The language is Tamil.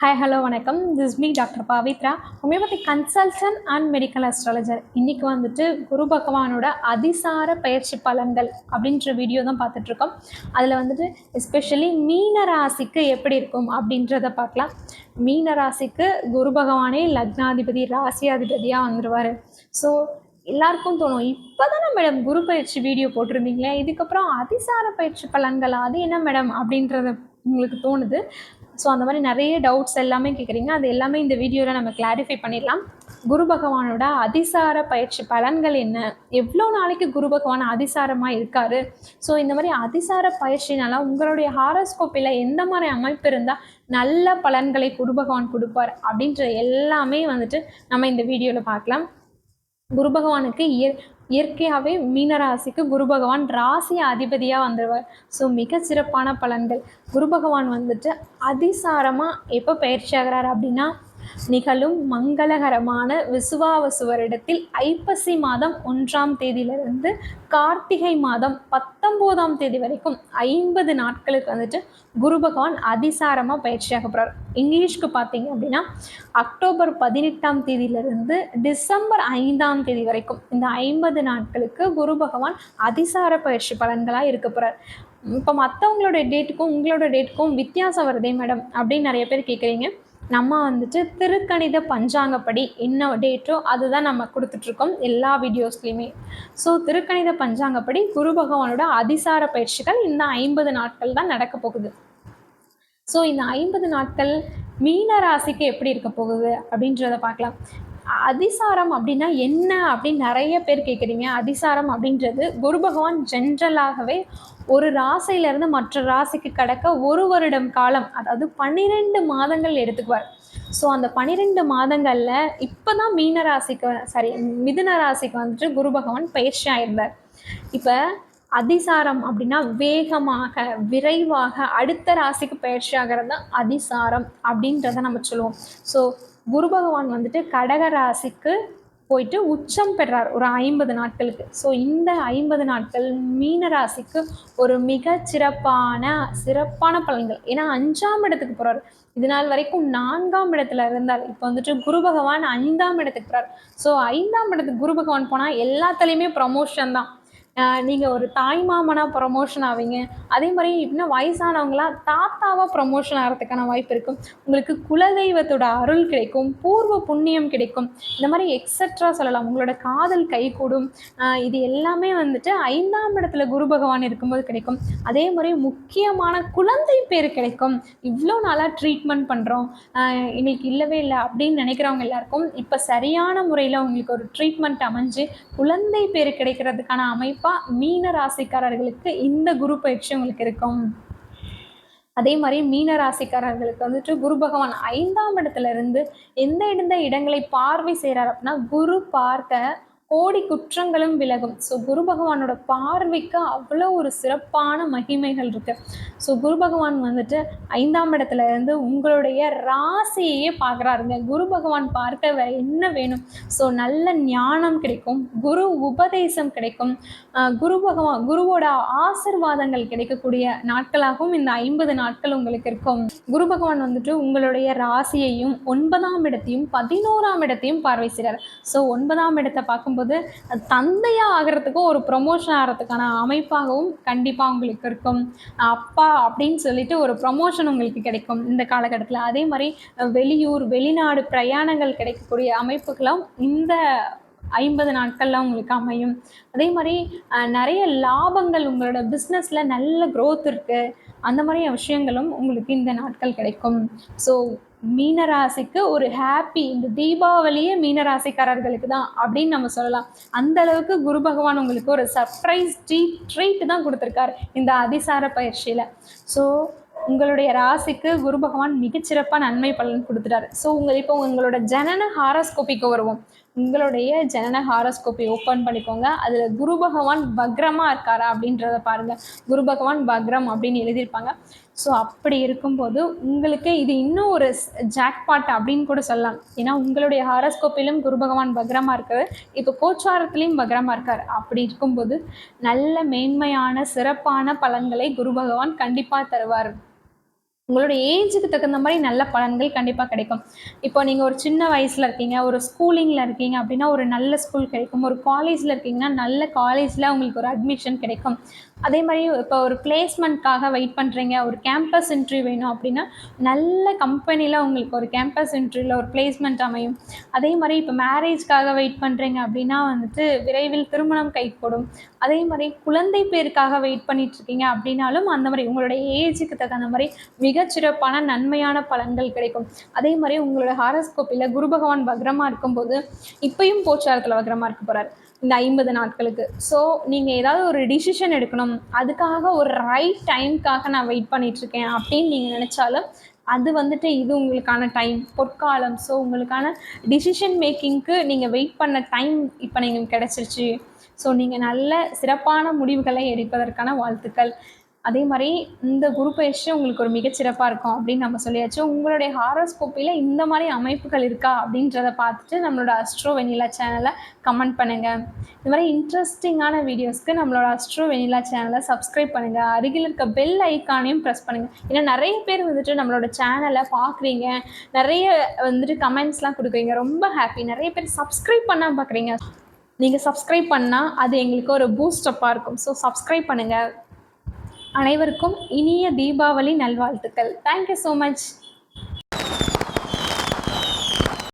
ஹாய் ஹலோ வணக்கம். This me doctor Pavithra, homeopathy consultant and medical astrologer. இன்றைக்கி வந்துட்டு குரு பகவானோட அதிசார பயிற்சி பலன்கள் அப்படின்ற வீடியோ தான் பார்த்துட்ருக்கோம். அதில் வந்துட்டு எஸ்பெஷலி மீன ராசிக்கு எப்படி இருக்கும் அப்படின்றத பார்க்கலாம். மீன ராசிக்கு குரு பகவானே லக்னாதிபதி ராசியாதிபதியாக வந்துடுவார். ஸோ எல்லாருக்கும் தோணும், இப்போ தானே மேடம் குரு பயிற்சி வீடியோ போட்டிருந்தீங்களே, இதுக்கப்புறம் அதிசார பயிற்சி பலன்கள் அது என்ன மேடம் அப்படின்றத உங்களுக்கு தோணுது. ஸோ அந்த மாதிரி நிறைய டவுட்ஸ் எல்லாமே கேட்குறீங்க. அது எல்லாமே இந்த வீடியோவில் நம்ம கிளாரிஃபை பண்ணிடலாம். குரு பகவானோட அதிசார பயிற்சி பலன்கள் என்ன, எவ்வளோ நாளைக்கு குரு பகவான் அதிசாரமாக இருக்கார், ஸோ இந்த மாதிரி அதிசார பயிற்சினால உங்களுடைய ஹாரோஸ்கோப்பில் எந்த மாதிரி அமைப்பு இருந்தால் நல்ல பலன்களை குரு பகவான் கொடுப்பார் அப்படின்ற எல்லாமே வந்துட்டு நம்ம இந்த வீடியோவில் பார்க்கலாம். குரு பகவானுக்கு இயற்கையாகவே மீனராசிக்கு குரு பகவான் ராசி அதிபதியாக வந்துடுவார். ஸோ மிக சிறப்பான பலன்கள். குரு பகவான் வந்துட்டு அதிசாரமாக எப்போ பயிற்சி ஆகிறார் அப்படின்னா, நிகழும் மங்களகரமான விசுவாவசு வருடத்தில் ஐப்பசி மாதம் 1ஆம் தேதியிலிருந்து கார்த்திகை மாதம் 19ஆம் தேதி வரைக்கும் 50 நாட்களுக்கு வந்துட்டு குரு பகவான் அதிசாரமாக பயிற்சியாக போகிறார். இங்கிலீஷ்க்கு பார்த்தீங்க அப்படின்னா அக்டோபர் 18ஆம் தேதியிலிருந்து டிசம்பர் 5ஆம் தேதி வரைக்கும் இந்த 50 நாட்களுக்கு குரு பகவான் அதிசார பயிற்சி பலன்களாக இருக்க போகிறார். இப்போ மற்றவங்களோட டேட்டுக்கும் உங்களோட டேட்டுக்கும் வித்தியாசம் வருதே மேடம் அப்படின்னு நிறைய பேர் கேட்குறீங்க. நம்ம வந்துட்டு திருக்கணித பஞ்சாங்கப்படி என்ன டேட்டோ அதுதான் நம்ம கொடுத்துட்ருக்கோம் எல்லா வீடியோஸ்லையுமே. ஸோ திருக்கணித பஞ்சாங்கப்படி குரு பகவானோட அதிசார பயிற்சிகள் இந்த 50 நாட்கள் தான் நடக்க போகுது. ஸோ இந்த 50 நாட்கள் மீன ராசிக்கு எப்படி இருக்க போகுது அப்படின்றத பார்க்கலாம். அதிசாரம் அப்படின்னா என்ன அப்படின்னு நிறைய பேர் கேட்குறீங்க. அதிசாரம் அப்படின்றது குரு பகவான் ஜென்ரலாகவே ஒரு ராசியிலேருந்து மற்ற ராசிக்கு கடக்க 1 வருடம் காலம், அதாவது 12 மாதங்கள் எடுத்துக்குவார். ஸோ அந்த 12 மாதங்களில் இப்போ தான் மிதுன ராசிக்கு வந்துட்டு குரு பகவான் பயிற்சி ஆயிருந்தார். இப்போ அதிசாரம் அப்படின்னா வேகமாக விரைவாக அடுத்த ராசிக்கு பயிற்சி ஆகிறது தான் அதிசாரம் அப்படின்றத நம்ம சொல்லுவோம். ஸோ குரு பகவான் வந்துட்டு கடக ராசிக்கு போயிட்டு உச்சம் பெறார் ஒரு 50 நாட்களுக்கு. ஸோ இந்த 50 நாட்கள் மீன ராசிக்கு ஒரு மிக சிறப்பான பலன்கள். ஏன்னா 5ஆம் இடத்துக்கு போகிறார். இது நாள் வரைக்கும் 4ஆம் இடத்துல இருந்தார். இப்போ வந்துட்டு குரு பகவான் 5ஆம் இடத்துக்கு போகிறார். ஸோ 5ஆம் இடத்துக்கு குரு பகவான் போனால் எல்லாத்துலேயுமே ப்ரமோஷன் தான். நீங்கள் ஒரு தாய் மாமனாக ப்ரமோஷன் ஆவீங்க. அதே மாதிரி இன்னும் வயசானவங்களாம் தாத்தாவாக ப்ரமோஷன் ஆகிறதுக்கான வாய்ப்பு இருக்கும். உங்களுக்கு குலதெய்வத்தோட அருள் கிடைக்கும், பூர்வ புண்ணியம் கிடைக்கும். இந்த மாதிரி எக்ஸட்ரா சொல்லலாம். உங்களோட காதல் கைகூடும். இது எல்லாமே வந்துட்டு 5ஆம் இடத்துல குரு பகவான் இருக்கும்போது கிடைக்கும். அதே மாதிரி முக்கியமான குழந்தை பேர் கிடைக்கும். இவ்வளோ நாளாக ட்ரீட்மெண்ட் பண்ணுறோம், இன்னைக்கு இல்லவே இல்லை அப்படின்னு நினைக்கிறவங்க எல்லாருக்கும் இப்போ சரியான முறையில் உங்களுக்கு ஒரு ட்ரீட்மெண்ட் அமைஞ்சு குழந்தை பேர் கிடைக்கிறதுக்கான அமைப்பு மீன ராசிக்காரர்களுக்கு இந்த குரு பயிற்சி உங்களுக்கு இருக்கும். அதே மாதிரி மீன ராசிக்காரர்களுக்கு வந்துட்டு குரு பகவான் 5ஆம் இடத்துல இருந்து எந்த இடங்களை பார்வை செய்கிறார் அப்படின்னா, குரு பார்க்க கோடி குற்றங்களும் விலகும். ஸோ குரு பகவானோட பார்வைக்கு அவ்வளோ ஒரு சிறப்பான மகிமைகள் இருக்குது. ஸோ குரு பகவான் வந்துட்டு 5ஆம் இடத்துல இருந்து உங்களுடைய ராசியையே பார்க்குறாருங்க. குரு பகவான் பார்க்க வேறு என்ன வேணும்? ஸோ நல்ல ஞானம் கிடைக்கும், குரு உபதேசம் கிடைக்கும், குருவோட ஆசிர்வாதங்கள் கிடைக்கக்கூடிய நாட்களாகவும் இந்த 50 நாட்கள் உங்களுக்கு இருக்கும். குரு பகவான் வந்துட்டு உங்களுடைய ராசியையும் 9ஆம் இடத்தையும் 11ஆம் இடத்தையும் பார்வை செய்கிறார். ஸோ 9ஆம் இடத்தை பார்க்கும்போது தந்தையாக ஆகிறதுக்கும் ஒரு ப்ரொமோஷன் ஆகிறதுக்கான அமைப்பாகவும் கண்டிப்பாக உங்களுக்கு இருக்கும். அப்பா அப்படின்னு சொல்லிட்டு ஒரு ப்ரொமோஷன் உங்களுக்கு கிடைக்கும் இந்த காலகட்டத்தில். அதே மாதிரி வெளியூர் வெளிநாடு பிரயாணங்கள் கிடைக்கக்கூடிய அமைப்புகளும் இந்த 50 நாட்கள்லாம் உங்களுக்கு அமையும். அதே மாதிரி நிறைய லாபங்கள், உங்களோட பிஸ்னஸில் நல்ல க்ரோத் இருக்குது, அந்த மாதிரி விஷயங்களும் உங்களுக்கு இந்த நாட்கள் கிடைக்கும். ஸோ மீனராசிக்கு ஒரு ஹாப்பி, இந்த தீபாவளியே மீனராசிக்காரர்களுக்கு தான் அப்படின்னு நம்ம சொல்லலாம். அந்த அளவுக்கு குரு பகவான் உங்களுக்கு ஒரு சர்ப்ரைஸ் ட்ரீட் தான் கொடுத்துருக்கார் இந்த அதிசார பயிற்சியில். ஸோ உங்களுடைய ராசிக்கு குரு பகவான் மிகச்சிறப்பாக நன்மை பலன் கொடுத்துட்டார். ஸோ இப்போ உங்களோட ஜனன ஹாரோஸ்கோப்பிக்கு வருவோம். உங்களுடைய ஜனன ஹாரோஸ்கோப்பை ஓப்பன் பண்ணிக்கோங்க. அதில் குரு பகவான் பக்ரமாக இருக்காரா அப்படின்றத பாருங்கள். குரு பகவான் பக்ரம் அப்படின்னு எழுதியிருப்பாங்க. ஸோ அப்படி இருக்கும்போது உங்களுக்கு இது இன்னும் ஒரு ஜாக்பாட் அப்படின்னு கூட சொல்லலாம். ஏன்னா உங்களுடைய ஹாரோஸ்கோப்பிலும் குரு பகவான் பக்ரமாக இருக்கார், இப்போ கோச்சாரத்துலேயும் பக்ரமாக இருக்கார். அப்படி இருக்கும்போது நல்ல மேன்மையான சிறப்பான பலன்களை குரு பகவான் கண்டிப்பாக தருவார். உங்களோட ஏஜுக்கு தகுந்த மாதிரி நல்ல பலன்கள் கண்டிப்பாக கிடைக்கும். இப்போ நீங்கள் ஒரு சின்ன வயசில் இருக்கீங்க, ஒரு ஸ்கூலிங்கில் இருக்கீங்க அப்படின்னா ஒரு நல்ல ஸ்கூல் கிடைக்கும். ஒரு காலேஜில் இருக்கீங்கன்னா நல்ல காலேஜில் உங்களுக்கு ஒரு அட்மிஷன் கிடைக்கும். அதே மாதிரி இப்போ ஒரு பிளேஸ்மெண்ட்காக வெயிட் பண்ணுறீங்க, ஒரு கேம்பஸ் இன்டர்வியூ வேணும் அப்படின்னா நல்ல கம்பெனியில் உங்களுக்கு ஒரு கேம்பஸ் இன்டர்வியூவில் ஒரு பிளேஸ்மெண்ட் அமையும். அதே மாதிரி இப்போ மேரேஜ்க்காக வெயிட் பண்ணுறீங்க அப்படின்னா வந்துட்டு விரைவில் திருமணம் கைகூடும். அதே மாதிரி குழந்தை பேருக்காக வெயிட் பண்ணிட்டு இருக்கீங்க அப்படின்னாலும் அந்த மாதிரி உங்களுடைய ஏஜுக்கு தகுந்த மாதிரி மிகச்சிறப்பான நன்மையான பலன்கள் கிடைக்கும். அதே மாதிரி உங்களோட ஹாரோஸ்கோப்பில் குரு பகவான் வக்ரமாக இருக்கும்போது இப்பயும் போச்சாரத்தில் வக்ரமாக இருக்க போகிறார் இந்த 50 நாட்களுக்கு. ஸோ நீங்கள் ஏதாவது ஒரு டிசிஷன் எடுக்கணும், அதுக்காக ஒரு ரைட் டைம்க்காக நான் வெயிட் பண்ணிகிட்ருக்கேன் அப்படின்னு நீங்கள் நினச்சாலும் அது வந்துட்டு இது உங்களுக்கான டைம், பொற்காலம். ஸோ உங்களுக்கான டிசிஷன் மேக்கிங்க்கு நீங்கள் வெயிட் பண்ண டைம் இப்போ நீங்கள் கிடச்சிருச்சு. ஸோ நீங்கள் நல்ல சிறப்பான முடிவுகளை எடுப்பதற்கான வாழ்த்துக்கள். அதே மாதிரி இந்த குரு பயிற்சி உங்களுக்கு ஒரு மிகச்சிறப்பாக இருக்கும் அப்படின்னு நம்ம சொல்லியாச்சு. உங்களுடைய ஹாரோஸ்கோப்பில் இந்த மாதிரி அமைப்புகள் இருக்கா அப்படின்றத பார்த்துட்டு நம்மளோட அஸ்ட்ரோ வெனிலா சேனலை கமெண்ட் பண்ணுங்கள். இந்த மாதிரி இன்ட்ரெஸ்டிங்கான வீடியோஸ்க்கு நம்மளோட அஸ்ட்ரோ வெனிலா சேனலை சப்ஸ்கிரைப் பண்ணுங்கள். அருகில் இருக்க பெல் ஐக்கானையும் ப்ரெஸ் பண்ணுங்கள். ஏன்னா நிறைய பேர் வந்துட்டு நம்மளோட சேனலை பார்க்குறீங்க, நிறைய வந்துட்டு கமெண்ட்ஸ்லாம் கொடுக்குறீங்க, ரொம்ப ஹாப்பி. நிறைய பேர் சப்ஸ்கிரைப் பண்ணால் பார்க்குறீங்க. நீங்கள் சப்ஸ்கிரைப் பண்ணால் அது எங்களுக்கு ஒரு பூஸ்டப்பாக இருக்கும். ஸோ சப்ஸ்கிரைப் பண்ணுங்கள். அனைவருக்கும் இனிய தீபாவளி நல்வாழ்த்துக்கள். Thank you so much.